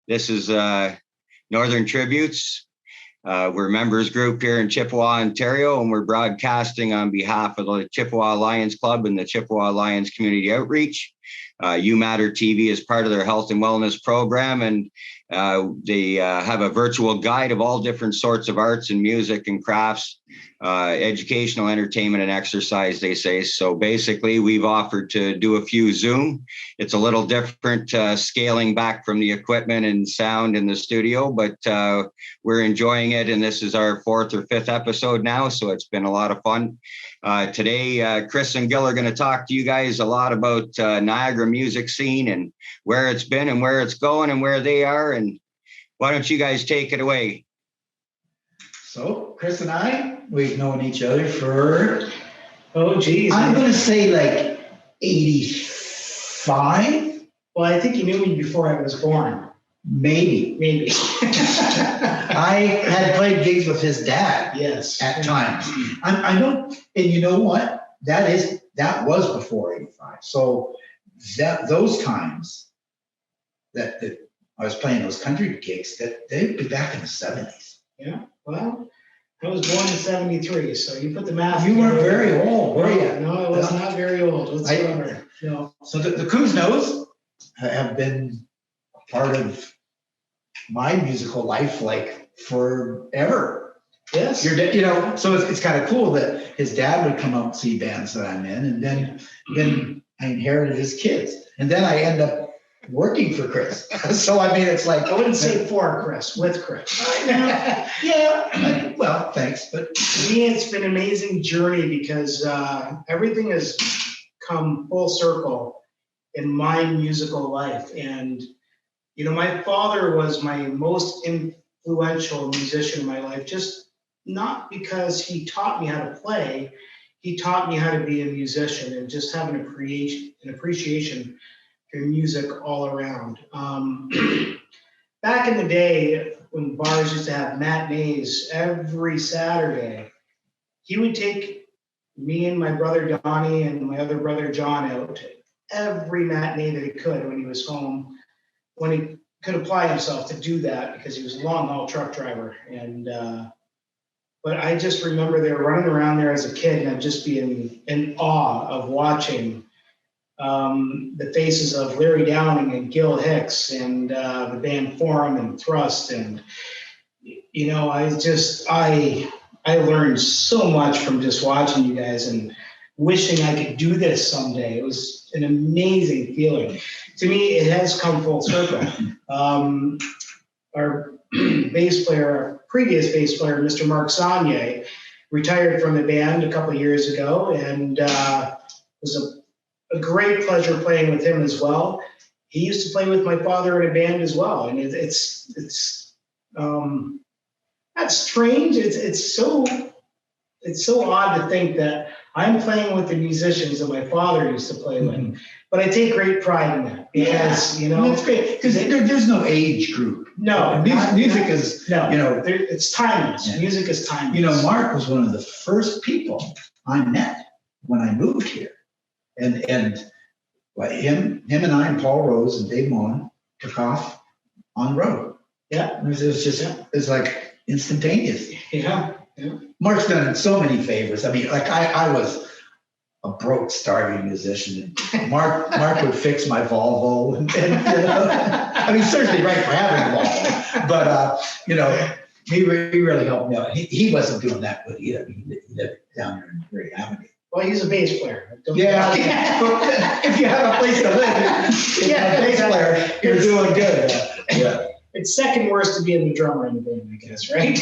This is Northern Tributes. We're a members group here in Chippewa, Ontario, and we're broadcasting on behalf of the Chippewa Lions Club and the Chippewa Lions Community Outreach. You Matter TV is part of their health and wellness program, and they have a virtual guide of all different sorts of arts and music and crafts, educational, entertainment, and exercise, they say. So basically, we've offered to do a few Zoom. It's a little different scaling back from the equipment and sound in the studio, but we're enjoying it. And this is our 4th or 5th episode now, so it's been a lot of fun. Today, Chris and Gil are going to talk to you guys a lot about Niagara music scene and where it's been and where it's going and where they are. And why don't you guys take it away? So Chris and I, we've known each other for, oh geez, I'm going to say like 85. Well, I think you knew me before I was born. Maybe. I had played gigs with his dad. Yes. At times. I know, and you know what? That was before 85. So those times that I was playing those country gigs, that they'd be back in the 70s. Yeah. Well, I was born in 73, so you put the math. You weren't very old, were you? No, I was not very old whatsoever. No. So the Cousineaus have been a part of my musical life like forever. Yes. So it's kind of cool that his dad would come out and see bands that I'm in, and then I inherited his kids, and then I end up working for Chris. So I mean, it's like, I wouldn't say for Chris, with Chris. Yeah. Well, thanks, but to me, it's been an amazing journey because everything has come full circle in my musical life. And my father was my most influential musician in my life, just not because he taught me how to play. He taught me how to be a musician and just have an appreciation for music all around. Back in the day, when bars used to have matinees every Saturday, he would take me and my brother Donnie and my other brother John out every matinee that he could when he was home, when he could apply himself to do that because he was a long haul truck driver. And but I just remember they were running around there as a kid, and I'd just be in awe of watching the faces of Larry Downing and Gil Hicks and the band Forum and Thrust. And, I learned so much from just watching you guys and wishing I could do this someday. It was an amazing feeling. To me, it has come full circle. Our previous bass player, Mr. Mark Saunier, retired from the band a couple of years ago, and it was a great pleasure playing with him as well. He used to play with my father in a band as well, and it's that's strange. It's so odd to think that I'm playing with the musicians that my father used to play with, but I take great pride in that because that's great because there's no age group. No, music is it's timeless. Yeah. Music is timeless. Mark was one of the first people I met when I moved here. And him and I and Paul Rose and Dave Mullen took off on the road. Yeah. It was just, it's like instantaneous. Yeah. Mark's done so many favors. I mean, like I was a broke, starving musician. Mark would fix my Volvo. And I mean, certainly right for having a Volvo. But, he really helped me out. He wasn't doing that good either. He lived down here in Grey Avenue. Well, he's a bass player. Yeah. If you have a place to live, a bass player, you're doing good. Yeah. It's second worst to be the drummer in the band, I guess, right?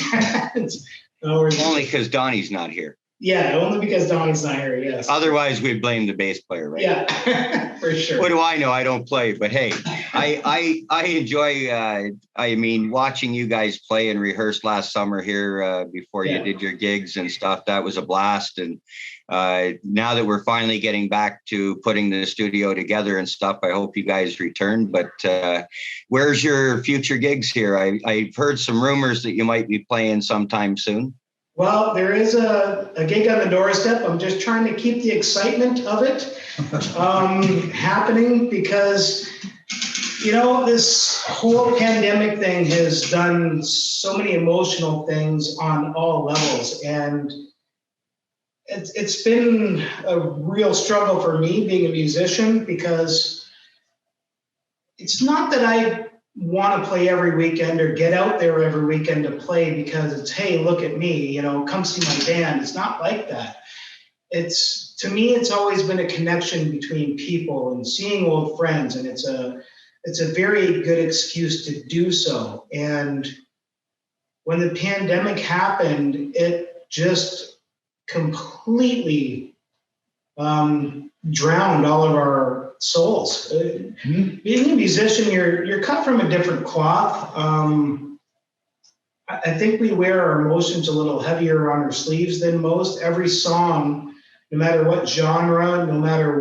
Only because Donnie's not here. Yeah, only because Donnie's not here, yes. Otherwise, we'd blame the bass player, right? Yeah, for sure. What do I know? I don't play, but hey, I enjoy, watching you guys play and rehearse last summer here before you did your gigs and stuff. That was a blast. And now that we're finally getting back to putting the studio together and stuff, I hope you guys return. But where's your future gigs here? I've heard some rumors that you might be playing sometime soon. Well, there is a gig on the doorstep. I'm just trying to keep the excitement of it happening because You know, this whole pandemic thing has done so many emotional things on all levels, and it's been a real struggle for me being a musician, because it's not that I want to play every weekend or get out there every weekend to play because it's, hey, look at me, you know, come see my band. It's not like that. It's, to me, it's always been a connection between people and seeing old friends, and it's a very good excuse to do so. And when the pandemic happened, it just completely drowned all of our souls. Being a musician, you're cut from a different cloth. I think we wear our emotions a little heavier on our sleeves than most. Every song, no matter what genre, no matter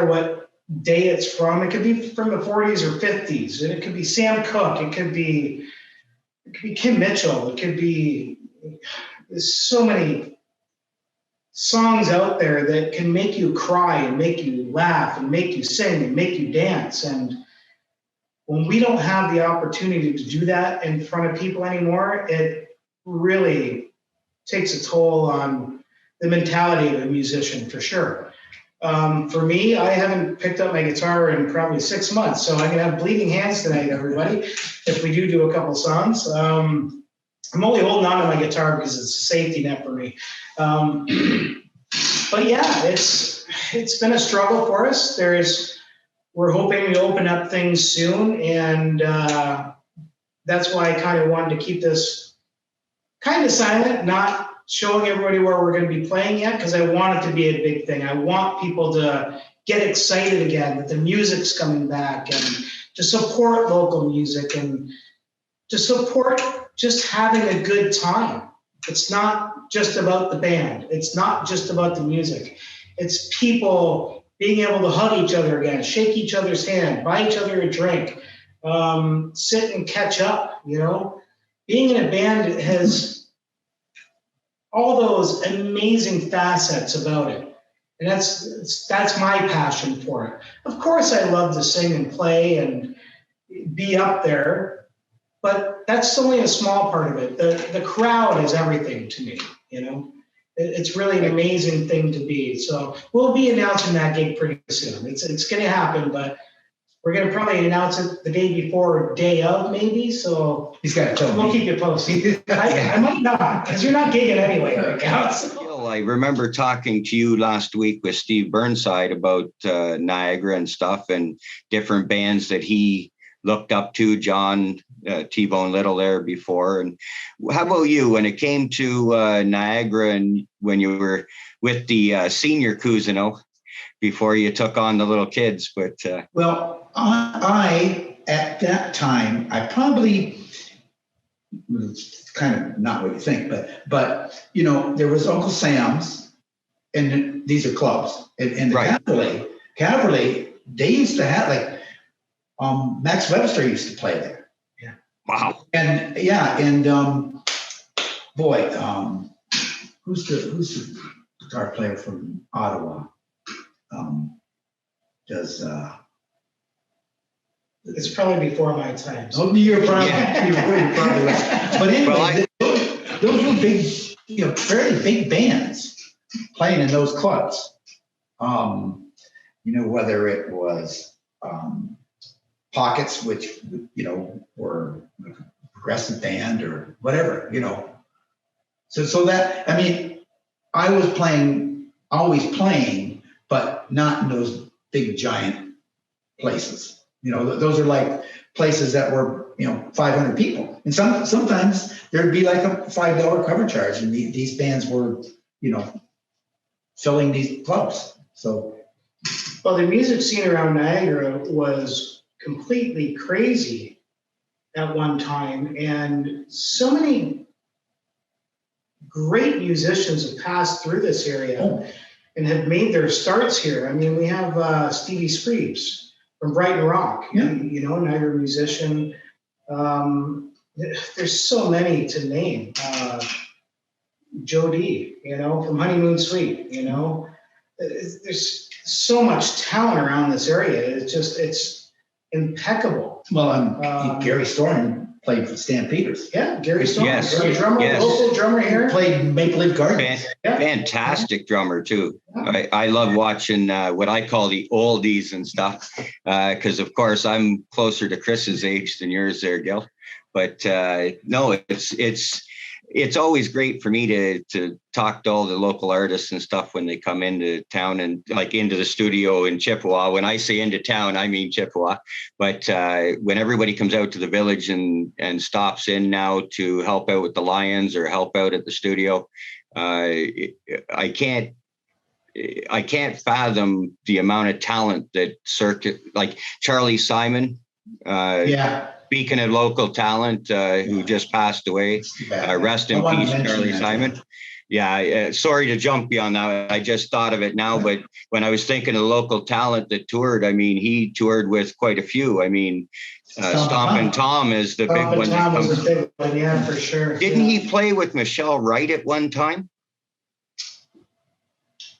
what day it's from, it could be from the 40s or 50s, and it could be Sam Cooke, it could be Kim Mitchell, it could be, there's so many songs out there that can make you cry and make you laugh and make you sing and make you dance. And when we don't have the opportunity to do that in front of people anymore, it really takes a toll on the mentality of a musician, for sure. For me, I haven't picked up my guitar in probably 6 months, so I'm gonna have bleeding hands tonight, everybody, if we do a couple songs. I'm only holding on to my guitar because it's a safety net for me. But yeah, it's been a struggle for us. We're hoping to open up things soon, and that's why I kind of wanted to keep this kind of silent, not showing everybody where we're going to be playing yet, because I want it to be a big thing. I want people to get excited again that the music's coming back, and to support local music, and to support just having a good time. It's not just about the band. It's not just about the music. It's people being able to hug each other again, shake each other's hand, buy each other a drink, sit and catch up, you know. Being in a band has all those amazing facets about it. And that's my passion for it. Of course, I love to sing and play and be up there, but that's only a small part of it. The crowd is everything to me, you know. It's really an amazing thing to be. So we'll be announcing that gig pretty soon. It's going to happen, but we're going to probably announce it the day before or day of, maybe. So He's got to tell we'll me. keep you posted. I might not, because you're not gigging anyway right now. So. I remember talking to you last week with Steve Burnside about Niagara and stuff, and different bands that he looked up to, John T-Bone Little there before. And how about you, when it came to Niagara, and when you were with the senior Cousineau before you took on the little kids? But well, I at that time, I probably, it's kind of not what you think, but you know, there was Uncle Sam's, and these are clubs, and the right. Cavalry, they used to have, like, Max Webster used to play there. Yeah. Wow. And yeah, and boy, who's the guitar player from Ottawa? It's probably before my time. So. Oh, you're probably right. But anyway, those were big, you know, fairly big bands playing in those clubs. You know, whether it was Pockets, which, you know, were a progressive band or whatever, you know. So that, I mean, I was always playing, but not in those big giant places. You know, those are like places that were, you know, 500 people. And sometimes there'd be like a $5 cover charge, and these bands were, you know, filling these clubs. So. Well, the music scene around Niagara was completely crazy at one time, and so many great musicians have passed through this area and have made their starts here. I mean, we have Stevie Screeves from Brighton Rock, you know, Niagara musician. There's so many to name. Joe D, you know, from Honeymoon Suite, you know. There's so much talent around this area. It's impeccable. Well, Gary Storm played for Stampeders. Yeah, Gary Storm, Yes, drummer, yes. local drummer here. Played Maple Leaf Gardens. Fantastic drummer too. I love watching what I call the oldies and stuff, because of course I'm closer to Chris's age than yours there, Gil. But no, it's always great for me to talk to all the local artists and stuff when they come into town and like into the studio in Chippewa. When I say into town, I mean Chippewa. But when everybody comes out to the village and stops in now to help out with the Lions or help out at the studio, I can't fathom the amount of talent that like Charlie Simon. Speaking of local talent, who just passed away, rest in peace, Charlie Simon. Yeah, sorry to jump you on that. I just thought of it now, but when I was thinking of local talent that toured, I mean, he toured with quite a few. I mean, Stompin' Tom is the big one. Tom was a big one, yeah, for sure. Didn't he play with Michelle Wright at one time?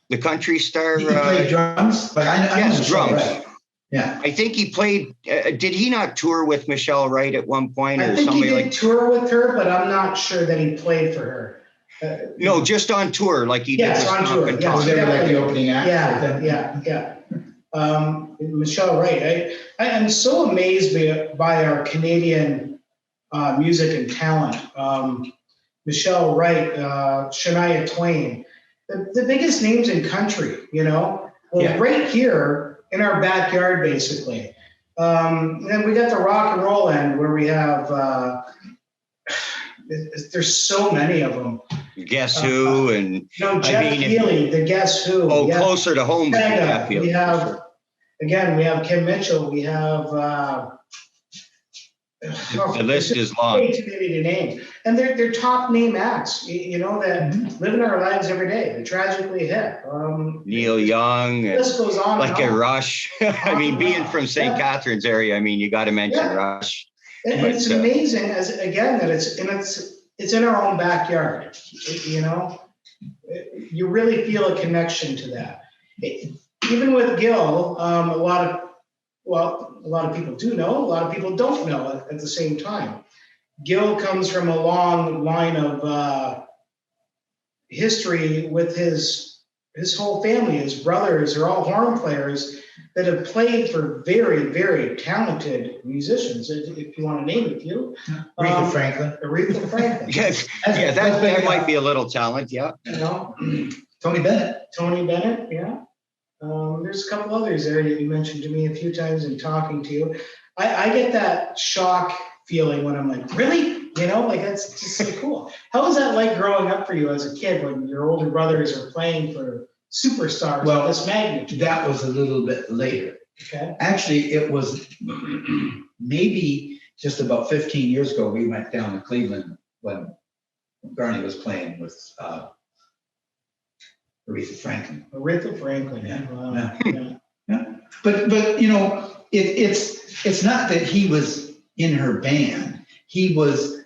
The country star. He played drums, but I know drums. Right. Yeah, I think he played. Did he not tour with Michelle Wright at one point, or I think somebody he did tour with her, but I'm not sure that he played for her. No, just on tour, like he did. Yes, on tour. Yes, was ever like the opening act? Yeah. Michelle Wright. I am so amazed by our Canadian music and talent. Michelle Wright, Shania Twain, the biggest names in country, right here in our backyard, basically. And then we got the rock and roll end where we have, there's so many of them. Guess Who and Jeff Healey, the Guess Who. Oh, Closer to Home. Jeff Healey. We have Kim Mitchell. We have the list is long. Way too many to name, and they're top name acts. That live in our lives every day. They're tragically hip. Neil Young. This goes on. Like a Rush. I mean, being from St. Catharines area, I mean, you got to mention Rush. And it's amazing that it's in our own backyard. You really feel a connection to that. Even with Gil, a lot of people do know, a lot of people don't know at the same time. Gil comes from a long line of history with his whole family. His brothers are all horn players that have played for very, very talented musicians. If you want to name a few. Aretha Franklin. Aretha Franklin. Yes. That might be a little talent, yeah. Tony Bennett, yeah. There's a couple others there that you mentioned to me a few times in talking to you. I get that shock feeling when I'm like, really? That's just so cool. How was that like growing up for you as a kid when your older brothers are playing for superstars of this magnitude? That was a little bit later. Okay. Actually, it was maybe just about 15 years ago. We went down to Cleveland when Garney was playing with Aretha Franklin. Yeah. But it's not that he was in her band. He was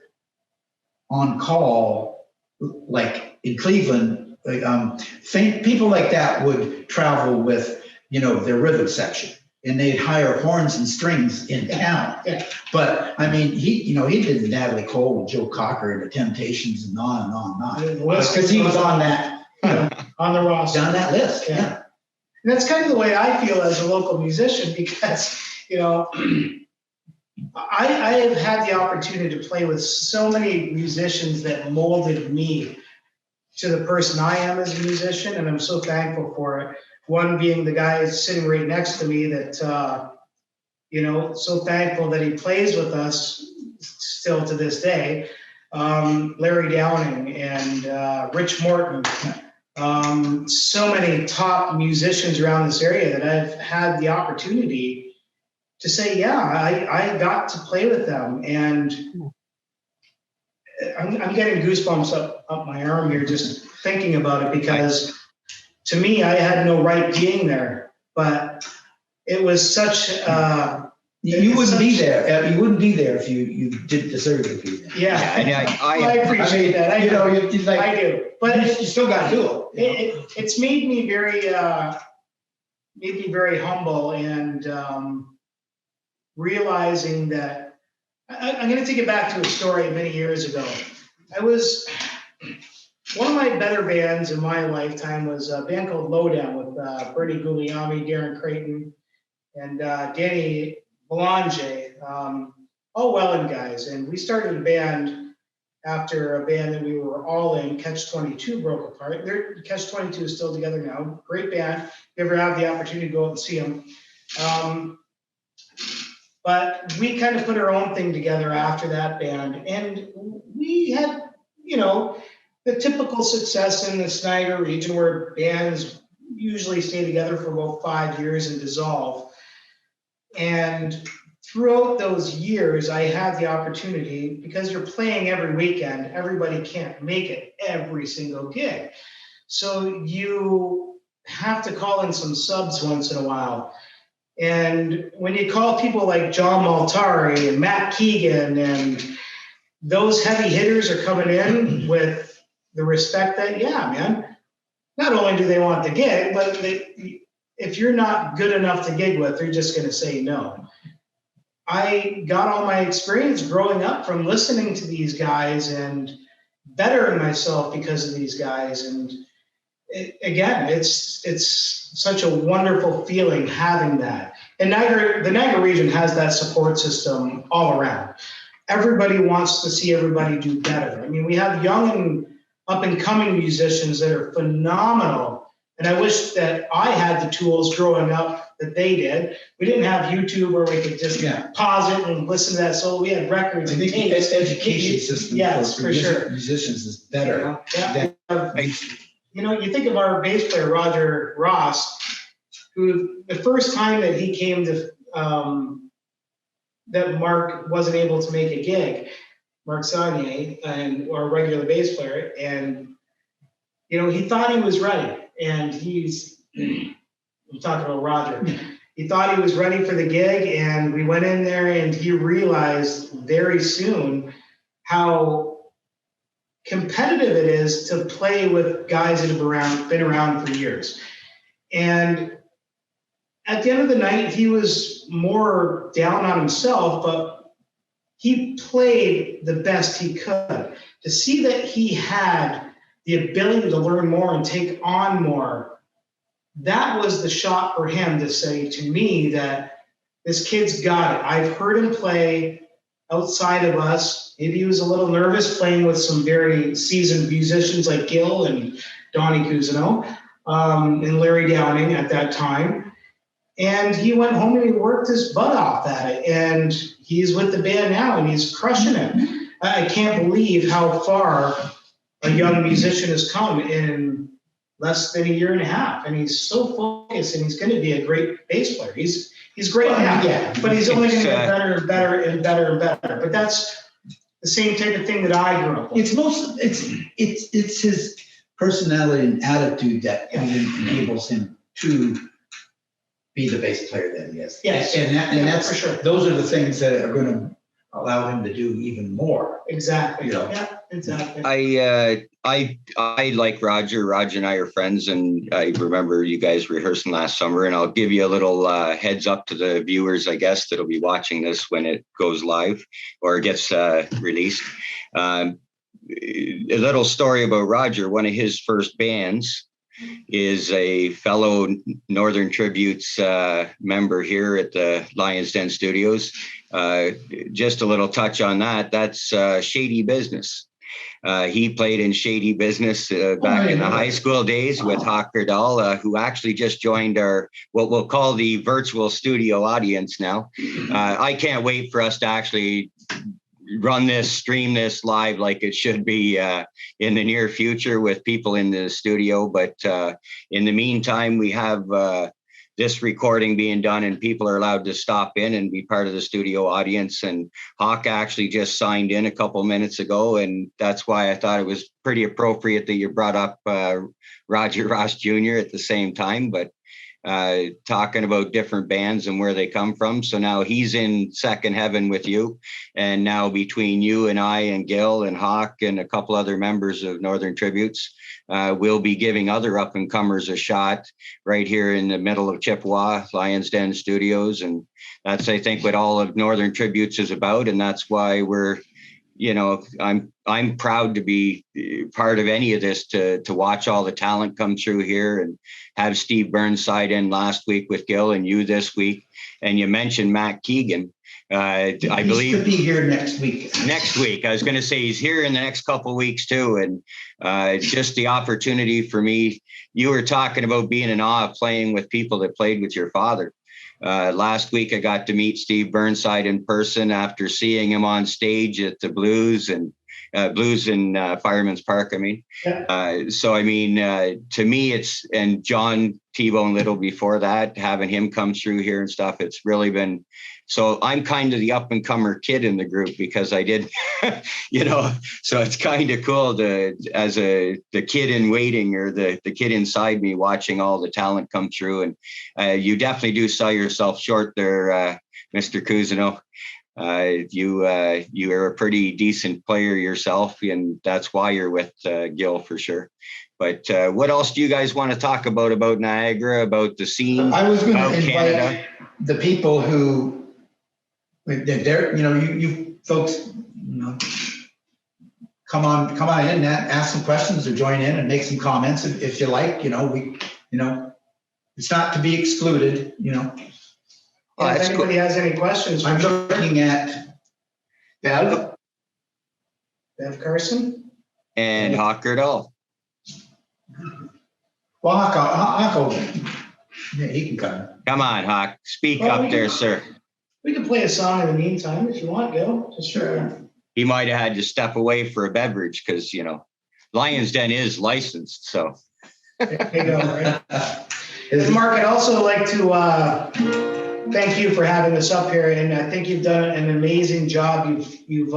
on call, like in Cleveland. People like that would travel with their rhythm section, and they'd hire horns and strings in town. Yeah. But I mean, he did Natalie Cole and Joe Cocker and the Temptations and on and on and on. Because he was on that. On the roster. On that list, yeah. And that's kind of the way I feel as a local musician because, I have had the opportunity to play with so many musicians that molded me to the person I am as a musician, and I'm so thankful for it. One being the guy sitting right next to me that, so thankful that he plays with us still to this day. Larry Downing and Rich Morton. So many top musicians around this area that I've had the opportunity to say, I got to play with them. And I'm getting goosebumps up my arm here just thinking about it, because to me, I had no right being there, but it was such you wouldn't be there. You wouldn't be there if you didn't deserve to be there. Yeah, and I appreciate that. I do, but you still got to do it. It's made me very made me very humble, and realizing that I'm going to take it back to a story many years ago. I was one of my better bands in my lifetime was a band called Lowdown with Bernie Guglielmi, Darren Creighton, and Danny Belanger, all Welland guys. And we started a band after a band that we were all in, Catch 22, broke apart. Catch 22 is still together now. Great band. If you ever have the opportunity to go out and see them. But we kind of put our own thing together after that band. And we had, the typical success in the Snyder region where bands usually stay together for about 5 years and dissolve. And throughout those years, I had the opportunity, because you're playing every weekend, everybody can't make it every single gig. So you have to call in some subs once in a while. And when you call people like John Maltari and Matt Keegan, and those heavy hitters are coming in with the respect that, yeah, man, not only do they want the gig, but if you're not good enough to gig with, they're just going to say no. I got all my experience growing up from listening to these guys and bettering myself because of these guys. And it's such a wonderful feeling having that. And the Niagara region has that support system all around. Everybody wants to see everybody do better. I mean, we have young and up-and-coming musicians that are phenomenal. And I wish that I had the tools growing up that they did. We didn't have YouTube where we could just pause it and listen to that solo. We had records. I think the education system for sure. Musicians is better. You think of our bass player, Roger Ross, who the first time that he came to, that Mark wasn't able to make a gig, Mark Saunier, and our regular bass player, and he thought he was ready, and I'm talking about Roger. He thought he was ready for the gig, and we went in there, and he realized very soon how competitive it is to play with guys that have been around for years. And at the end of the night, he was more down on himself, but he played the best he could. To see that he had the ability to learn more and take on more, that was the shot for him to say to me that this kid's got it. I've heard him play outside of us. Maybe he was a little nervous playing with some very seasoned musicians like Gil and Donnie Cousineau and Larry Downing at that time. And he went home and he worked his butt off at it. And he's with the band now and he's crushing it. I can't believe how far a young musician has come in less than a year and a half. And he's so focused, and he's going to be a great bass player. He's great now, but he's only going to get better and better and better and better. But that's the same type of thing that I grew up with. It's his personality and attitude that enables him to be the bass player that he is. Yes, and that's for sure. Those are the things that are going to allow him to do even more. Exactly. Yeah, exactly. I like Roger. Roger and I are friends, and I remember you guys rehearsing last summer. And I'll give you a little heads up to the viewers, I guess, that'll be watching this when it goes live or gets released. A little story about Roger. One of his first bands is a fellow Northern Tributes member here at the Lions Den Studios. Just a little touch on that. That's Shady Business. He played in Shady Business back in the high school days with Hawk Gerdal, who actually just joined our, what we'll call the virtual studio audience now. I can't wait for us to actually stream this live like it should be in the near future with people in the studio. But in the meantime, we have this recording being done and people are allowed to stop in and be part of the studio audience. And Hawk actually just signed in a couple minutes ago. And that's why I thought it was pretty appropriate that you brought up Roger Ross Jr. at the same time. But talking about different bands and where they come from. So now he's in second heaven with you. And now between you and I and Gil and Hawk and a couple other members of Northern Tributes, we'll be giving other up and comers a shot right here in the middle of Chippewa, Lions Den Studios. And that's, I think, what all of Northern Tributes is about. And that's why we're, you know, I'm proud to be part of any of this, to watch all the talent come through here and have Steve Burnside in last week with Gil and you this week. And you mentioned Matt Keegan. I believe he'll be here next week. Next week. I was going to say he's here in the next couple of weeks too. And just the opportunity for me, you were talking about being in awe of playing with people that played with your father. Last week, I got to meet Steve Burnside in person after seeing him on stage at the Blues in Fireman's Park. I mean, so I mean, to me, it's, and John T-Bone Little before that, having him come through here and stuff. It's really been. So I'm kind of the up and comer kid in the group because I did, you know, so it's kind of cool to, as the kid in waiting, or the kid inside me watching all the talent come through. And you definitely do sell yourself short there, Mr. Cousineau. You are a pretty decent player yourself, and that's why you're with Gil for sure. But what else do you guys want to talk about Niagara, about the scene? I was going to invite Canada? The people who, they're, you know, you folks, you know, come on in and ask some questions or join in and make some comments if you like. You know, it's not to be excluded. You know. Yeah, if anybody has any questions, I'm looking at Bev Carson and Hawk Girdall. Well, Hawk, yeah, he can come. Come on, Hawk. Speak up there, sir. We can play a song in the meantime if you want, Gil. Just sure. He might have had to step away for a beverage because, you know, Lions Den is licensed. So. There you go, right? And Mark, I'd also like to thank you for having us up here. And I think you've done an amazing job. You've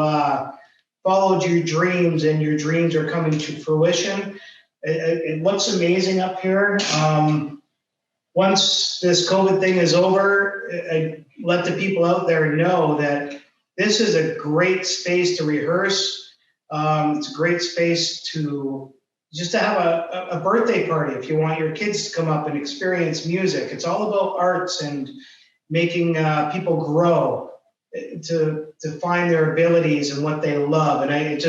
followed your dreams, and your dreams are coming to fruition. It looks amazing up here. Once this COVID thing is over, I let the people out there know that this is a great space to rehearse. It's a great space to just to have a birthday party if you want your kids to come up and experience music. It's all about arts and making people grow to find their abilities and what they love. And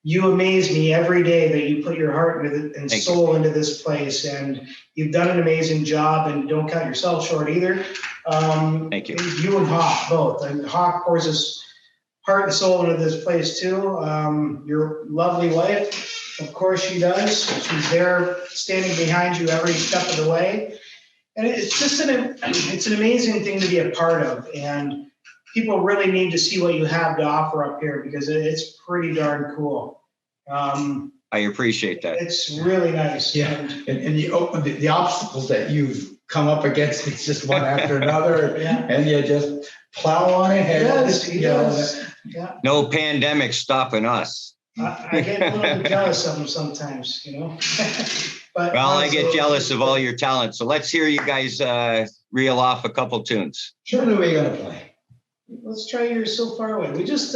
you amaze me every day that you put your heart and soul into this place, and you've done an amazing job, and don't count yourself short either. Thank you. You and Hawk both. And Hawk pours his heart and soul into this place too. Your lovely wife, of course she does. She's there standing behind you every step of the way. And it's just it's an amazing thing to be a part of. And people really need to see what you have to offer up here, because it's pretty darn cool. I appreciate that. It's really nice. Yeah, and the obstacles that you've come up against, it's just one after another, Yeah. and you just plow on ahead. He does. Yeah. No pandemic stopping us. I get a little bit jealous of them sometimes, you know. But well, I get jealous of all your talent. So let's hear you guys reel off a couple tunes. Sure, who are we gonna play? Let's try You're So Far Away. We just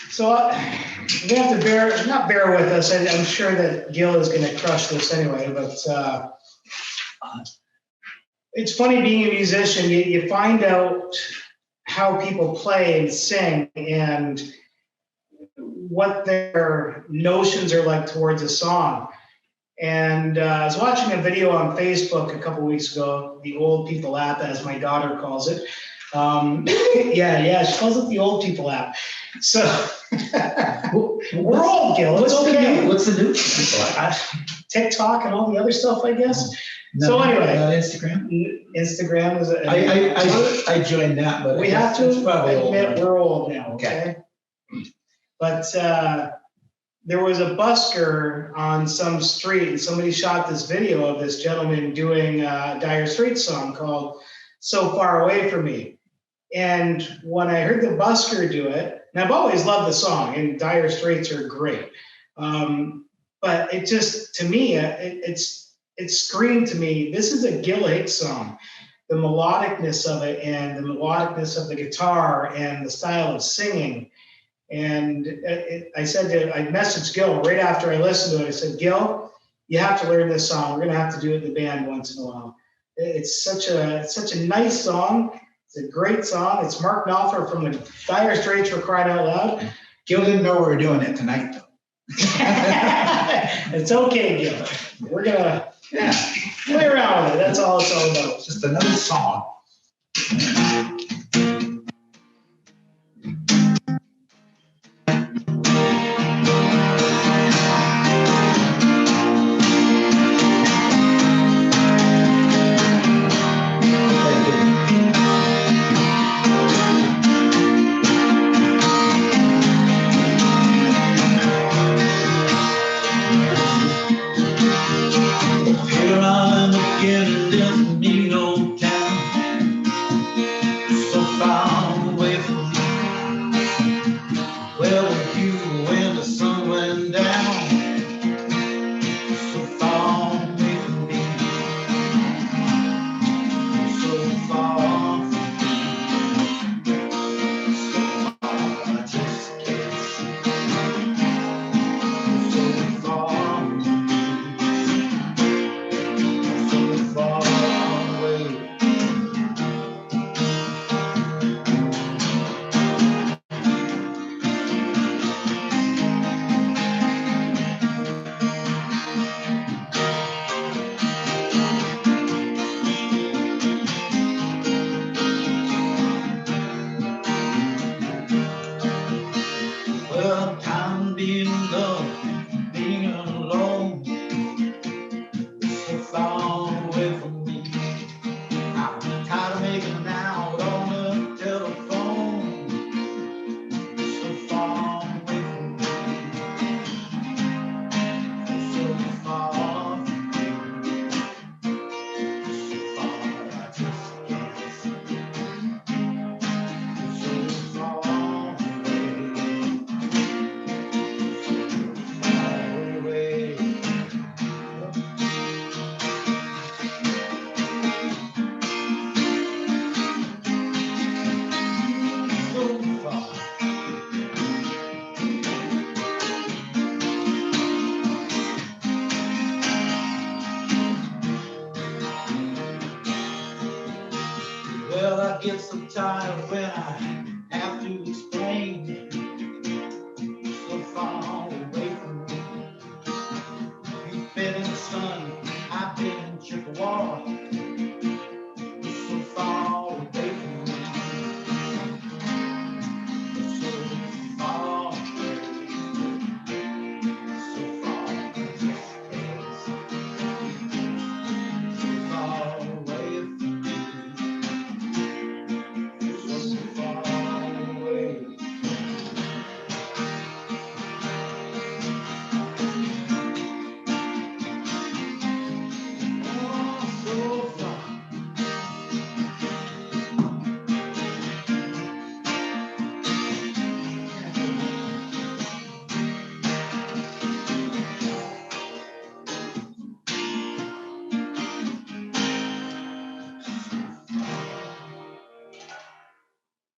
so you have to not bear with us. I'm sure that Gil is going to crush this anyway, but it's funny being a musician. You find out how people play and sing and what their notions are like towards a song. And I was watching a video on Facebook a couple weeks ago, the Old People app, as my daughter calls it. Yeah, she calls it the Old People app. So we're old, Gil. It's okay. What's the new people app? TikTok and all the other stuff, I guess. No, so anyway, Instagram. Instagram is. I joined that, but we have to admit we're old now. Okay. But there was a busker on some street, and somebody shot this video of this gentleman doing a Dire Straits song called "So Far Away From Me." And when I heard the busker do it, and I've always loved the song, and Dire Straits are great, but it just, to me, it's it screamed to me, this is a Gil Hicks song. The melodicness of it and the melodicness of the guitar and the style of singing. And I messaged Gil right after I listened to it. I said, Gil, you have to learn this song. We're going to have to do it in the band once in a while. It's such a nice song. It's a great song. It's Mark Knopfler from the Dire Straits, for crying out loud. Gil didn't know we were doing it tonight, though. It's okay, Gil. We're going to play around with it. That's all it's all about. It's just another song. get so tired when I have to explain. So far away from me. You've been in the sun, I've been in Chippewa. So far away from me. So far away. So far away from me. So far away. Oh, so far.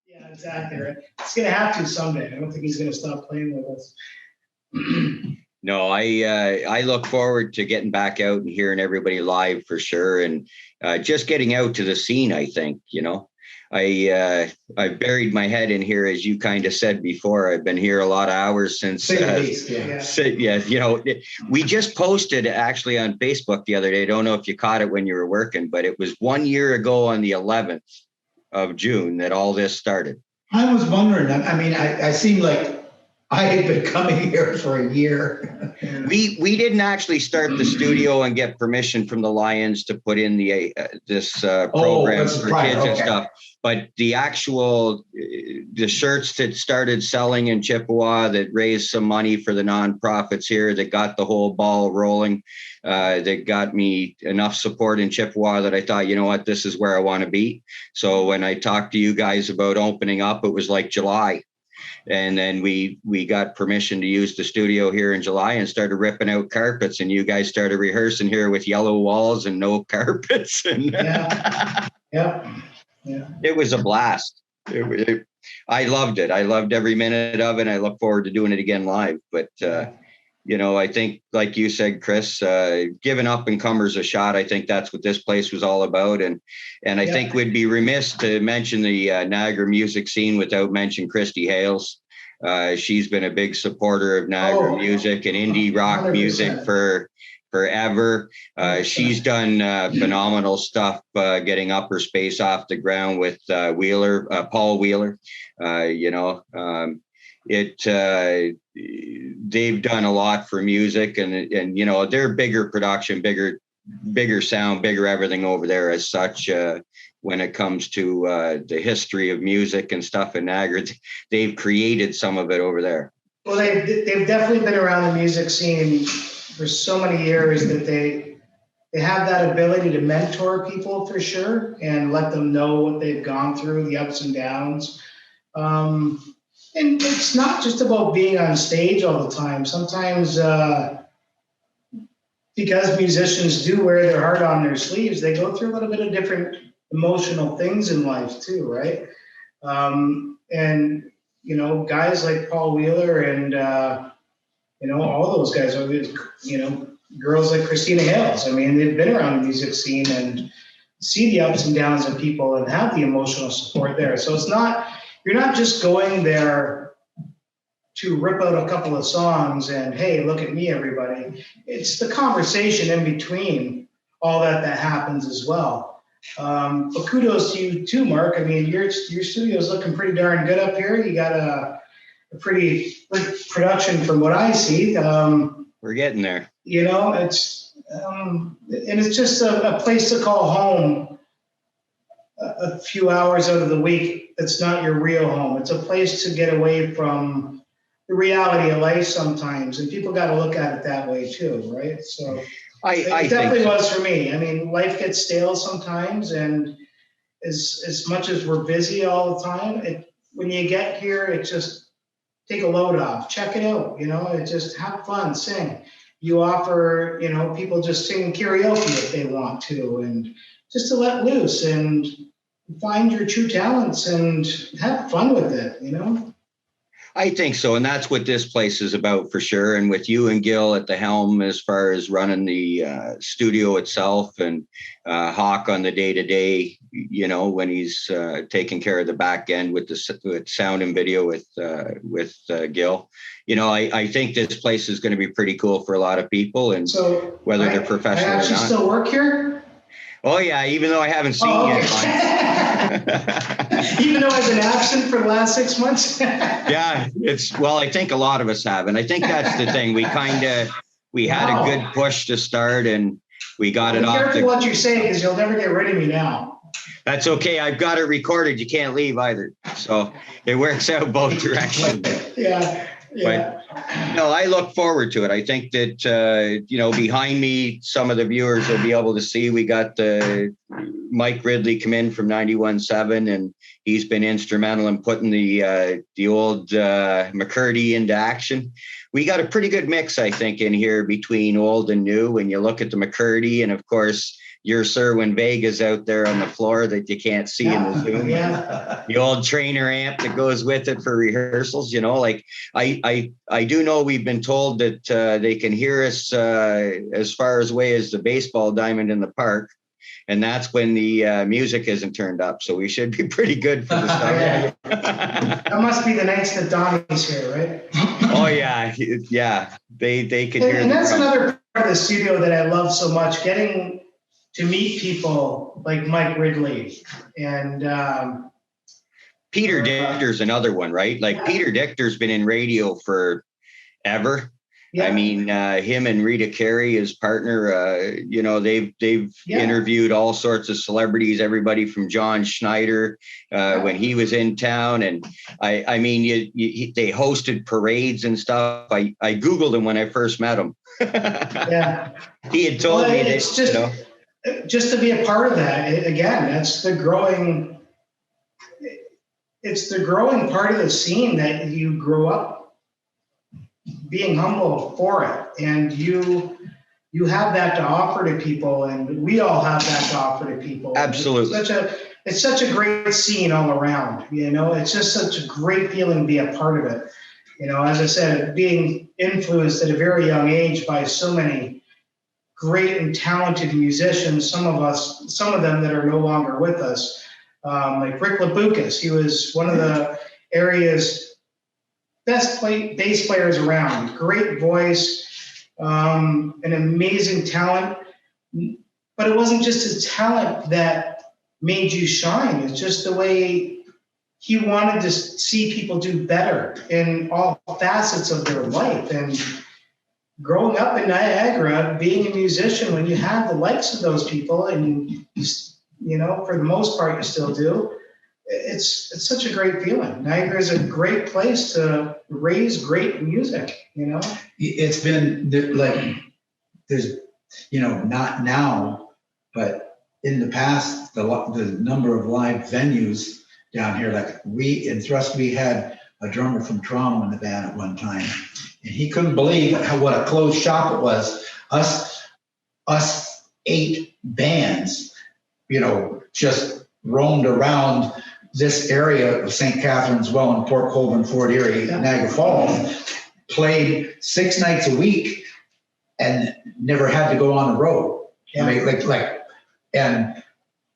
Yeah, exactly right. It's gonna have to someday. I don't think he's gonna stop playing with us. No, I look forward to getting back out and hearing everybody live for sure, and just getting out to the scene. I think I buried my head in here, as you kind of said before. I've been here a lot of hours since. Say the least, yeah. Yeah, we just posted actually on Facebook the other day. I don't know if you caught it when you were working, but it was 1 year ago on the 11th of June that all this started. I was wondering, I mean, I seemed like I had been coming here for a year. We didn't actually start the studio and get permission from the Lions to put in this program this is for private, kids and okay. stuff. But the actual the shirts that started selling in Chippewa that raised some money for the nonprofits here, that got the whole ball rolling, that got me enough support in Chippewa that I thought, you know what, this is where I want to be. So when I talked to you guys about opening up, it was like July. And then we got permission to use the studio here in July and started ripping out carpets. And you guys started rehearsing here with yellow walls and no carpets. And Yeah. Yeah. it was a blast. I loved it. I loved every minute of it. I look forward to doing it again live. But, I think, like you said, Chris, giving up and comers a shot. I think that's what this place was all about. And I think we'd be remiss to mention the Niagara music scene without mentioning Christy Hales. She's been a big supporter of Niagara music and indie rock 100%. Music forever. She's done phenomenal stuff getting Upper Space off the ground with Paul Wheeler. They've done a lot for music, and they're bigger production, bigger sound, bigger everything over there as such. When it comes to the history of music and stuff in Niagara, they've created some of it over there. Well, they've definitely been around the music scene for so many years that they have that ability to mentor people for sure and let them know what they've gone through, the ups and downs. And it's not just about being on stage all the time. Sometimes because musicians do wear their heart on their sleeves, they go through a little bit of different emotional things in life too, right? And guys like Paul Wheeler and all those guys are, girls like Christina Hales. I mean, they've been around the music scene and see the ups and downs of people and have the emotional support there. So you're not just going there to rip out a couple of songs and, hey, look at me, everybody. It's the conversation in between all that happens as well. But kudos to you too, Mark. I mean, your studio's looking pretty darn good up here. You got a pretty good production from what I see. We're getting there. It's and it's just a place to call home a few hours out of the week. That's not your real home. It's a place to get away from the reality of life sometimes, and people got to look at it that way too, right? So it definitely was for me. I mean, life gets stale sometimes, and as much as we're busy all the time, when you get here, it just take a load off, check it out, it just have fun, sing. You offer, people just sing karaoke if they want to, and just to let loose and find your true talents and have fun with it, I think so. And that's what this place is about for sure. And with you and Gil at the helm, as far as running the studio itself, and Hawk on the day-to-day, when he's taking care of the back end with sound and video with Gil, I think this place is going to be pretty cool for a lot of people, and so whether they're professional or not. I still work here? Oh yeah, even though I haven't seen you. Even though I've been absent for the last 6 months. Yeah, I think a lot of us have, and I think that's the thing. We had a good push to start, and we got it off. Be careful what you say, because you'll never get rid of me now. That's okay. I've got it recorded. You can't leave either, so it works out both directions. Yeah. But no, I look forward to it. I think that, behind me, some of the viewers will be able to see we got Mike Ridley come in from 91.7, and he's been instrumental in putting the old McCurdy into action. We got a pretty good mix, I think, in here between old and new. When you look at the McCurdy, and of course, your Serwin Vega's out there on the floor that you can't see in the Zoom. Yeah. The old trainer amp that goes with it for rehearsals, I do know we've been told that they can hear us as far away as the baseball diamond in the park. And that's when the music isn't turned up. So we should be pretty good for the stuff. That must be the nights that Donnie's here, right? Oh, yeah. Yeah. They can hear. And that's another part of the studio that I love so much, getting to meet people like Mike Ridley and Peter Dichter's another one, right? Like Peter Dichter's been in radio forever. Yeah. I mean, him and Rita Carey, his partner, they've interviewed all sorts of celebrities, everybody from John Schneider when he was in town. And I mean, they hosted parades and stuff. I Googled him when I first met him. Yeah. He had told me that, just to be a part of that, again, that's the growing. it's the growing part of the scene that you grow up being humble for it, and you have that to offer to people, and we all have that to offer to people. Absolutely. It's such a great scene all around. It's just such a great feeling to be a part of it. As I said, being influenced at a very young age by so many great and talented musicians, some of them that are no longer with us, like Rick Labucas. He was one of the area's best bass players around. Great voice, an amazing talent. But it wasn't just his talent that made you shine. It's just the way he wanted to see people do better in all facets of their life. And growing up in Niagara, being a musician, when you have the likes of those people, and for the most part you still do, it's such a great feeling. Niagara is a great place to raise great music. It's been like, there's, not now, but in the past, the number of live venues down here, like in Thrust, we had a drummer from Toronto in the band at one time, and he couldn't believe what a closed shop it was. Us 8 bands, just roamed around this area of St. Catharines, well, in Port Colborne, Fort Erie, Niagara Falls, played 6 nights a week and never had to go on the road. Yeah. I mean, and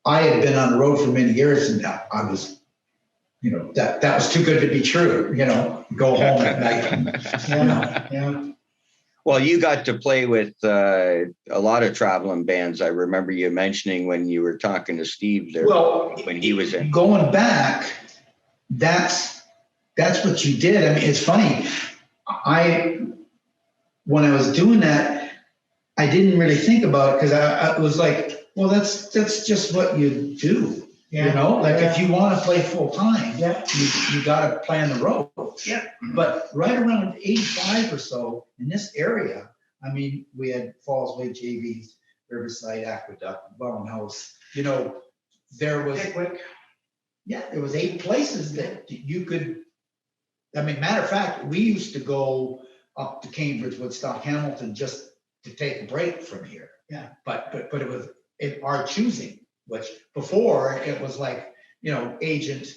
I had been on the road for many years, and I was, that was too good to be true, go home at night. Yeah. Well, you got to play with a lot of traveling bands. I remember you mentioning when you were talking to Steve there, when he was in. Going back, that's what you did. I mean, it's funny. When I was doing that, I didn't really think about it, because I was like, well, that's just what you do. If you want to play full time, you got to plan the road. Yeah. But right around 85 or so in this area, I mean, we had Fallsway, JV's, Riverside, Aqueduct, Bone House. There was there was 8 places that you could. I mean, matter of fact, we used to go up to Cambridge, Woodstock, Hamilton, just to take a break from here. Yeah. But it was our choosing. Which before it was like, agent,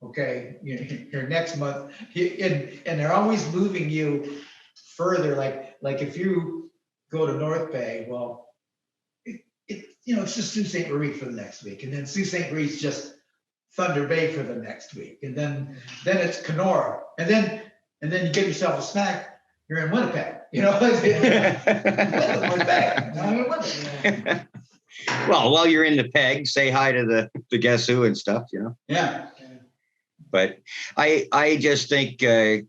okay, your next month, and they're always moving you further. Like if you go to North Bay, well, it's just Sault Ste. Marie for the next week, and then Sault Ste. Marie's just Thunder Bay for the next week, and then it's Kenora, and then you get yourself a snack. You're in Winnipeg, Winnipeg. Well, while you're in the peg, say hi to the Guess Who and stuff, Yeah. But I just think I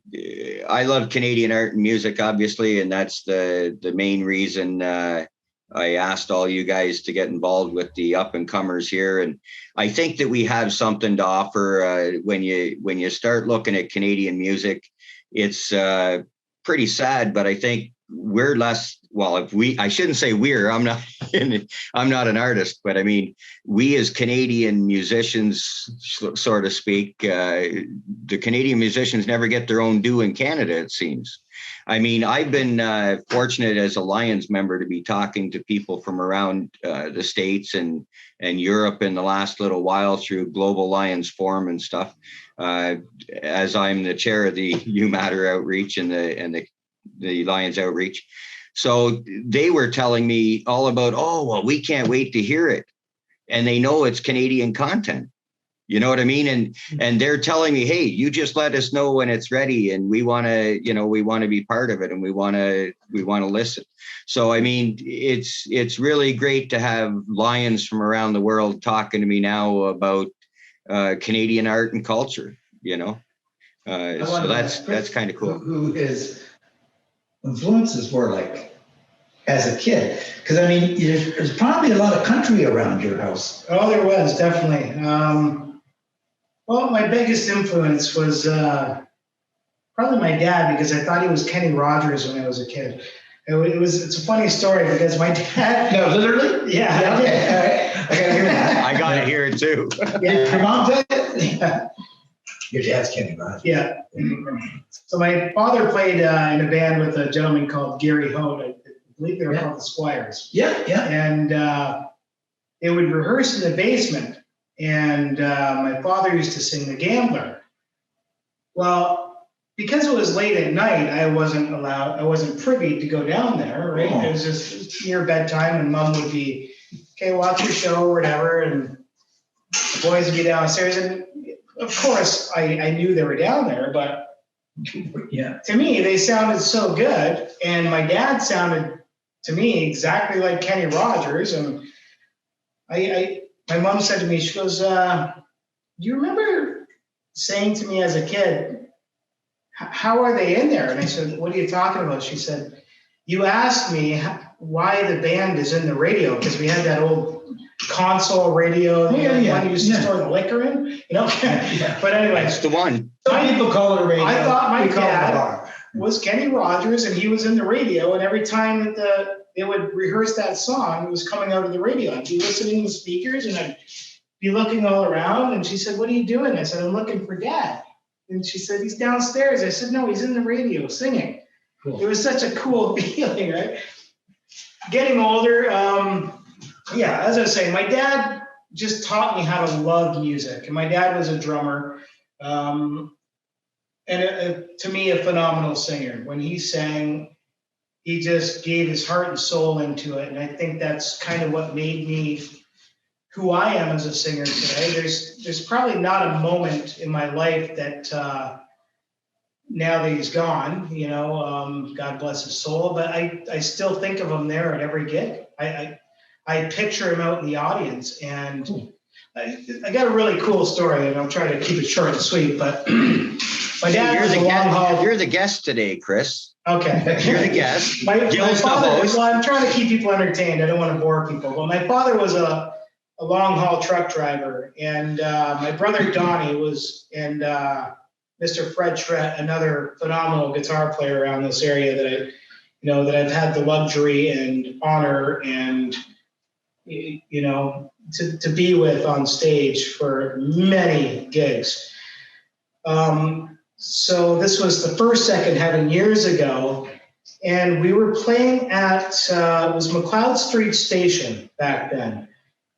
love Canadian art and music, obviously, and that's the main reason I asked all you guys to get involved with the up and comers here. And I think that we have something to offer when you start looking at Canadian music. It's pretty sad, but I think we're less. Well, I shouldn't say I'm not an artist, but I mean, we as Canadian musicians, so to speak, the Canadian musicians never get their own due in Canada, it seems. I mean, I've been fortunate as a Lions member to be talking to people from around the States and Europe in the last little while through Global Lions Forum and stuff, as I'm the chair of the U Matter outreach and the Lions outreach. So they were telling me all about, we can't wait to hear it. And they know it's Canadian content. You know what I mean? And they're telling me, hey, you just let us know when it's ready. And we want to be part of it, and we want to listen. So, I mean, it's really great to have Lions from around the world talking to me now about Canadian art and culture, So that's kind of cool. Who his influences were like as a kid, because I mean, there's probably a lot of country around your house. Oh, there was definitely. Well, my biggest influence was probably my dad, because I thought he was Kenny Rogers when I was a kid. It's a funny story, because my dad. No, literally. Yeah. Okay. All right. I gotta hear that. I gotta hear it too. Yeah, your mom did it. Yeah. Your dad's Kenny Rogers. Yeah. So my father played in a band with a gentleman called Gary Holt. I believe they were called the Squires. Yeah, yeah. And they would rehearse in the basement. And my father used to sing The Gambler. Well, because it was late at night, I wasn't privy to go down there, right? Oh. It was just near bedtime, and Mom would be, okay, watch your show or whatever, and the boys would be downstairs. And of course, I knew they were down there, but Yeah. to me, they sounded so good. And my dad sounded to me exactly like Kenny Rogers. And my mom said to me, she goes, do you remember saying to me as a kid, how are they in there? And I said, what are you talking about? She said, you asked me why the band is in the radio, because we had that old console radio, one you used to store the liquor in, you know? Yeah. But anyway. That's the one. Some people call it a radio. I thought my We call it a dad bar. was Kenny Rogers, and he was in the radio, and every time that they would rehearse that song, it was coming out of the radio. I'd be listening to the speakers, and I'd be looking all around, and she said, what are you doing? I said, I'm looking for Dad. And she said, he's downstairs. I said, no, he's in the radio singing. Cool. It was such a cool feeling, right? Getting older, as I was saying, my dad just taught me how to love music. And my dad was a drummer. And to me, a phenomenal singer. When he sang, he just gave his heart and soul into it. And I think that's kind of what made me who I am as a singer today. There's probably not a moment in my life that now that he's gone, you know, God bless his soul, but I still think of him there at every gig. I picture him out in the audience, and I got a really cool story, and I'll try to keep it short and sweet, but my dad was a long haul. You're the guest today, Chris. Okay. You're the guest. My Gil's the father, host. well, I'm trying to keep people entertained. I don't want to bore people, but my father was a long haul truck driver, and my brother Donnie was, and Mr. Fred Schret, another phenomenal guitar player around this area that I've had the luxury and honor and to be with on stage for many gigs. So this was the first Second Heaven years ago, and we were playing at it was McLeod Street Station back then,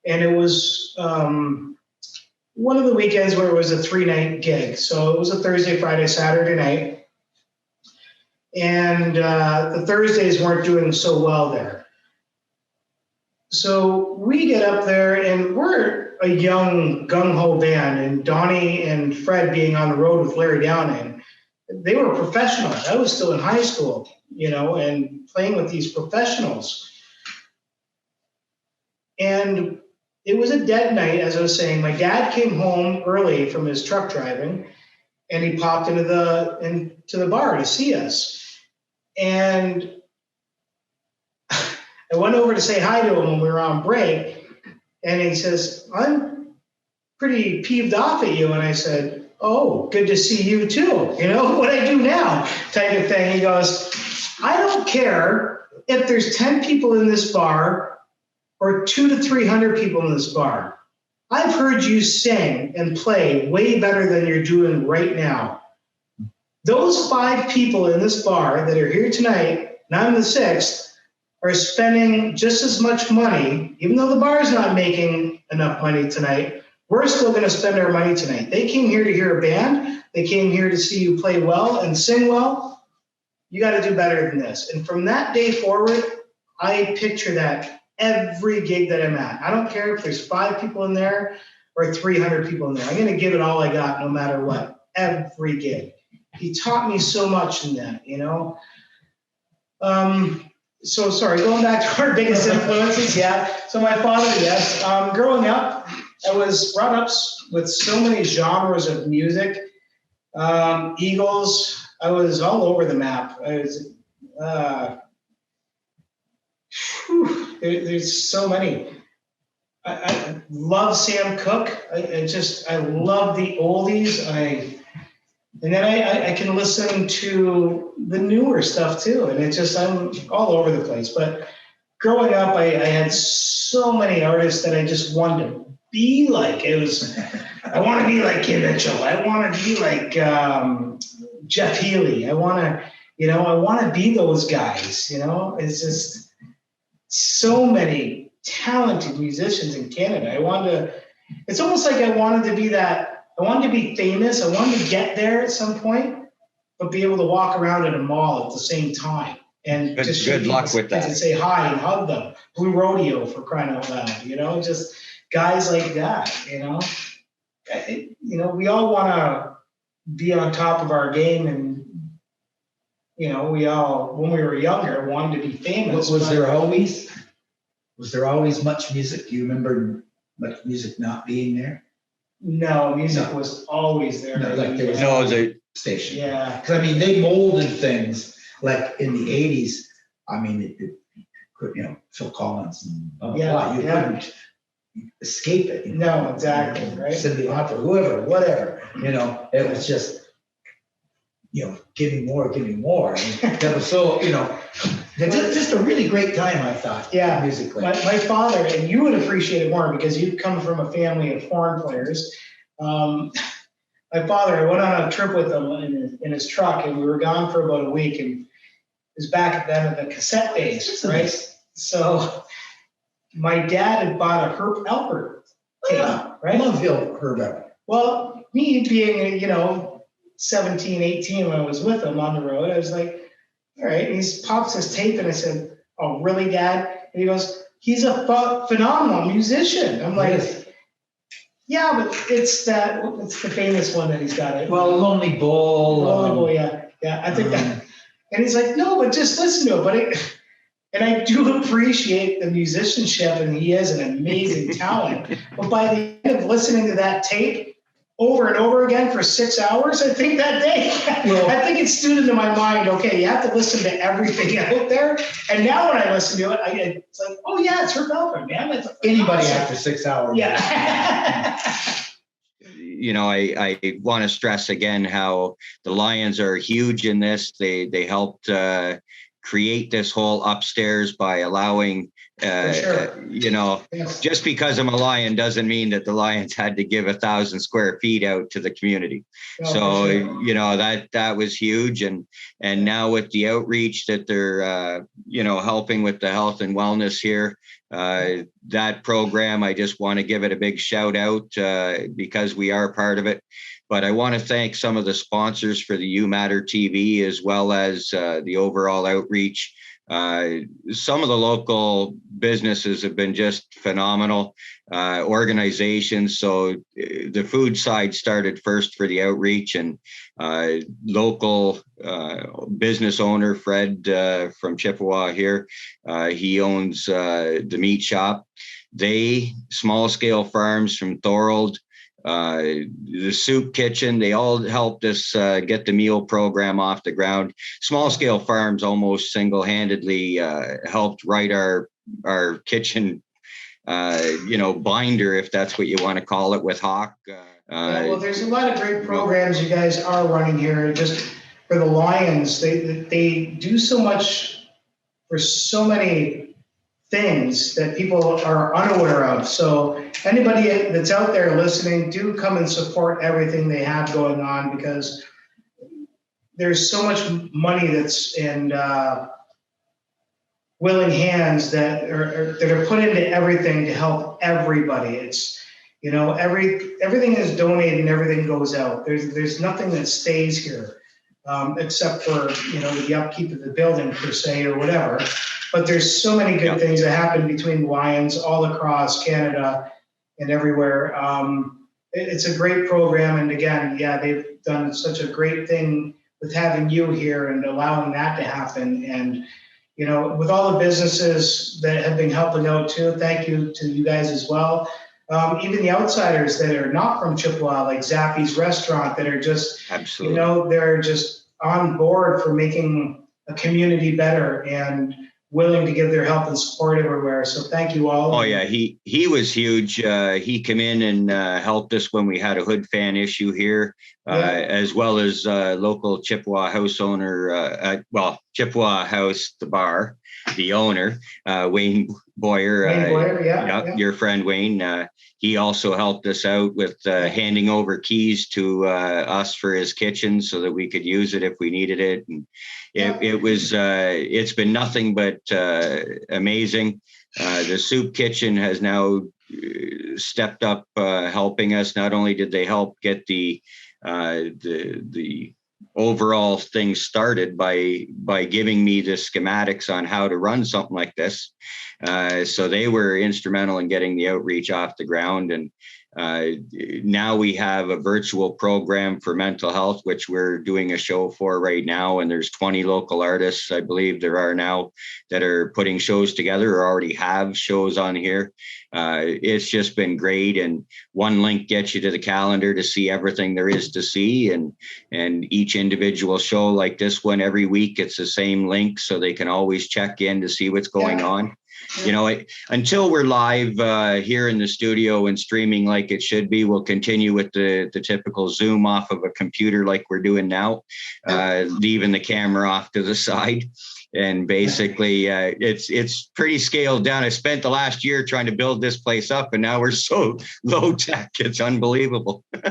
and it was one of the weekends where it was a 3-night gig. So it was a Thursday, Friday, Saturday night. And the Thursdays weren't doing so well there. So we get up there, and we're a young gung-ho band, and Donnie and Fred being on the road with Larry Downing, they were professionals. I was still in high school, and playing with these professionals. And it was a dead night, as I was saying. My dad came home early from his truck driving, and he popped into the bar to see us. And I went over to say hi to him when we were on break, and he says, I'm pretty peeved off at you. And I said, oh, good to see you too. What I do now type of thing. He goes, I don't care if there's 10 people in this bar or 200 to 300 people in this bar. I've heard you sing and play way better than you're doing right now. Those 5 people in this bar that are here tonight, and I'm the 6th, are spending just as much money, even though the bar is not making enough money tonight. We're still going to spend our money tonight. They came here to hear a band. They came here to see you play well and sing well. You got to do better than this. And from that day forward, I picture that every gig that I'm at. I don't care if there's 5 people in there or 300 people in there. I'm going to give it all I got no matter what, every gig. He taught me so much in that, So sorry, going back to our biggest influences, yeah. So my father, yes. Growing up, I was brought up with so many genres of music. Eagles, I was all over the map. I was, there's so many. I love Sam Cooke. I love the oldies. And then I can listen to the newer stuff too. And I'm all over the place. But growing up, I had so many artists that I just wanted to be like. I want to be like Kim Mitchell. I want to be like Jeff Healy. I want to be those guys. It's just so many talented musicians in Canada. It's almost like I wanted to be that. I wanted to be famous. I wanted to get there at some point, but be able to walk around at a mall at the same time. And just good luck with that. And say hi and hug them. Blue Rodeo, for crying out loud. Just guys like that. We all want to be on top of our game, and we all, when we were younger, wanted to be famous. Was there always much music? Do you remember much music not being there? No, music was always there. No, like there was No, station. Yeah. Because they molded things like in the 80s. I mean, it Phil Collins and blah, blah, blah. You couldn't escape it. No, exactly. Right. Cindy Lauper, whoever, whatever. It was just, give me more, give me more. And that was so, just a really great time, I thought. Yeah. Musically. My father, and you would appreciate it more because you come from a family of horn players. My father, I went on a trip with him in his truck, and we were gone for about a week, and it was back at the end of the cassette days, right? So my dad had bought a Herb Alpert tape, right? I love Herb Alpert. Well, me being, 17, 18 when I was with him on the road, I was like, all right. And he pops his tape, and I said, oh, really, Dad? And he goes, he's a phenomenal musician. I'm like, yeah, but it's the famous one that he's got. Well, Lonely Bull. Lonely Bull, yeah. Yeah, I think that. And he's like, no, but just listen to it. And I do appreciate the musicianship, and he has an amazing talent. But by the end of listening to that tape over and over again for 6 hours, I think that day, I think it stood into my mind, okay, you have to listen to everything out there. And now when I listen to it, it's like, oh yeah, it's Herb Alpert, man. That's anybody awesome. After 6 hours. Yeah. I want to stress again how the Lions are huge in this. They helped create this whole upstairs by allowing, Yes. just because I'm a Lion doesn't mean that the Lions had to give 1,000 square feet out to the community. No, So, sure. that was huge. And now with the outreach that they're, helping with the health and wellness here, that program, I just want to give it a big shout out because we are part of it. But I want to thank some of the sponsors for the You Matter TV, as well as the overall outreach. Some of the local businesses have been just phenomenal organizations. So the food side started first for the outreach, and local business owner, Fred from Chippewa here, he owns the meat shop. Small scale farms from Thorold, the soup kitchen, they all helped us get the meal program off the ground. Small scale farms almost single-handedly helped write our kitchen, binder, if that's what you want to call it, with Hawk. Well, there's a lot of great programs you guys are running here. Just for the Lions, they do so much for so many things that people are unaware of. So anybody that's out there listening, do come and support everything they have going on, because there's so much money that's in willing hands that are put into everything to help everybody. It's, everything is donated and everything goes out. There's nothing that stays here, except for, the upkeep of the building per se or whatever. But there's so many good things that happen between the Lions all across Canada and everywhere. It's a great program. And again, they've done such a great thing with having you here and allowing that to happen. And, with all the businesses that have been helping out too, thank you to you guys as well. Even the outsiders that are not from Chippewa, like Zappy's Restaurant, that are just, absolutely, they're just on board for making a community better and willing to give their help and support everywhere. So thank you all. Oh yeah, he was huge. He came in and helped us when we had a hood fan issue here, as well as local Chippewa House owner, Chippewa House, the bar. the owner, Wayne Boyer. Wayne Boyer, yeah. Your friend Wayne. He also helped us out with handing over keys to us for his kitchen so that we could use it if we needed it. And it's been nothing but amazing. The soup kitchen has now stepped up helping us. Not only did they help get the overall thing started by giving me the schematics on how to run something like this. So they were instrumental in getting the outreach off the ground. And now we have a virtual program for mental health, which we're doing a show for right now. And there's 20 local artists, I believe there are now, that are putting shows together or already have shows on here. It's just been great. And one link gets you to the calendar to see everything there is to see. And each individual show like this one, every week, it's the same link. So they can always check in to see what's going on. You know, until we're live here in the studio and streaming like it should be, we'll continue with the typical Zoom off of a computer like we're doing now, leaving the camera off to the side. And basically, it's pretty scaled down. I spent the last year trying to build this place up, and now we're so low tech. It's unbelievable. You've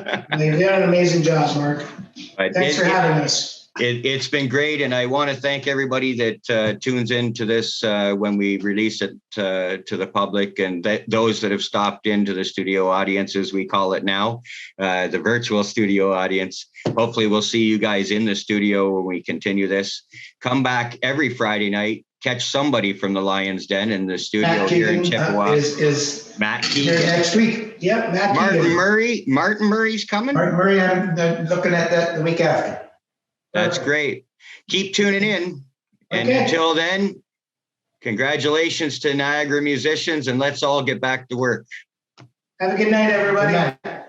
done an amazing job, Mark. Thanks for having us. It's been great, and I want to thank everybody that tunes into this when we release it to the public, and those that have stopped into the studio audience, as we call it now, the virtual studio audience. Hopefully we'll see you guys in the studio when we continue this. Come back every Friday night. Catch somebody from the Lion's Den in the studio Matt here Keegan, in Chippewa. Is Matt here Keegan. next week. Yep, Matt Martin Keegan. Murray. Martin Murray's coming. Martin Murray, I'm looking at that the week after. That's great. Keep tuning in. And Okay. until then, congratulations to Niagara musicians, and let's all get back to work. Have a good night, everybody. Good night.